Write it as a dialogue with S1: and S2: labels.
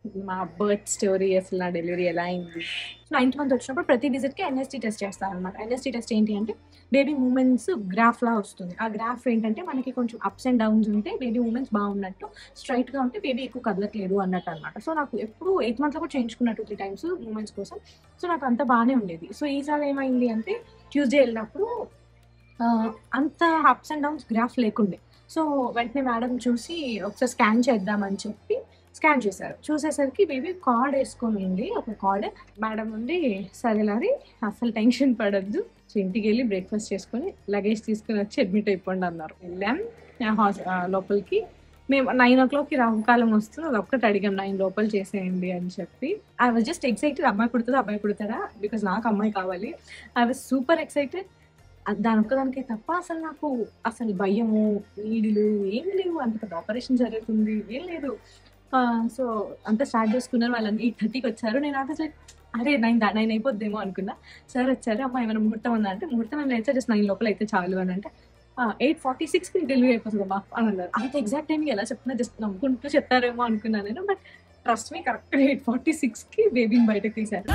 S1: మా birth story అసలు నా డెలివరీ ఎలా అయింది. 9th మంత్ వచ్చినప్పుడు ప్రతి విజిట్‌కి ఎన్ఎస్‌టీ టెస్ట్ చేస్తారనమాట. ఎన్ఎస్‌టీ టెస్ట్ ఏంటి అంటే బేబీ మూవ్‌మెంట్స్ గ్రాఫ్‌లా వస్తుంది. ఆ గ్రాఫ్ ఏంటంటే మనకి కొంచెం అప్స్ అండ్ డౌన్స్ ఉంటే బేబీ మూవ్‌మెంట్స్ బాగున్నట్టు, స్ట్రెయిట్‌గా ఉంటే బేబీ ఎక్కువ కదలట్లేదు అన్నట్టనమాట. సో, నాకు ఎప్పుడు 8th మంత్‌లో కూడా చేయించుకున్నా 2, 3 టైమ్స్ మూవ్‌మెంట్స్ కోసం. సో, నాకు అంతా బానే ఉండేది. సో, ఈసారి ఏమైంది అంటే ట్యూస్‌డే ఎళ్ళినప్పుడు అంత అప్స్ అండ్ డౌన్స్ గ్రాఫ్ లేకుండే. సో, వెంటనే మేడం చూసి ఒకసారి స్కాన్ చేద్దామని చెప్పి స్కాన్ చేశారు. చూసేసరికి బేబీ కార్డ్ ఏసుకొనుంది. ఒక కార్డ్. మేడం ఉండి సరేలే అని అస్సలు టెన్షన్ పడొద్దు. సో, ఇంటికెళ్ళి బ్రేక్‌ఫాస్ట్ చేసుకొని లగేజ్ తీసుకొనొచ్చి అడ్మిట్ అయిపోండి అన్నారు. వెళ్ళాం లోపలికి. మేము 9:00కి రాహుకాలం వస్తుంది. అదొక్కటి అడిగాం 9 లోపల చేసేయండి అని చెప్పి. ఐ వాస్ జస్ట్ ఎక్సైటెడ్ అమ్మాయి పుడతదా? అబ్బాయి పుడతాడా? బికాజ్ నాకు అమ్మాయి కావాలి. I was super excited. దానొక్కదానికే తప్ప అసలు నాకు అసలు భయము, నీడులు ఏమి లేవు. అంత పెద్ద ఆపరేషన్ జరుగుతుంది ఏం లేదు. సో, అంతా స్టార్ట్ చేసుకున్నారు. వాళ్ళని 8:30కి వచ్చారు. నేను ఆఫీస్‌లో అరే 9 అయిపోద్దేమో అనుకున్నా. సార్ వచ్చారు. అమ్మా ఏమైనా ముహూర్తం ఉందా అంటే, ముహూర్తం ఏం లేదు సార్ జస్ట్ 9 లోపల అయితే చాలు అని అంటే, 8:46కి డెలివరీ అయిపోతదమ్మా అని అన్నారు. అంత ఎగ్జాక్ట్ టైమింగ్ ఎలా చెప్తున్నారు జస్ట్ నవ్వుకుంటూ చెప్పారేమో అనుకున్నా నేను. బట్ ట్రస్ట్ మీ కరెక్ట్‌గా 8:46కి బేబీని బయటకి తీశారు.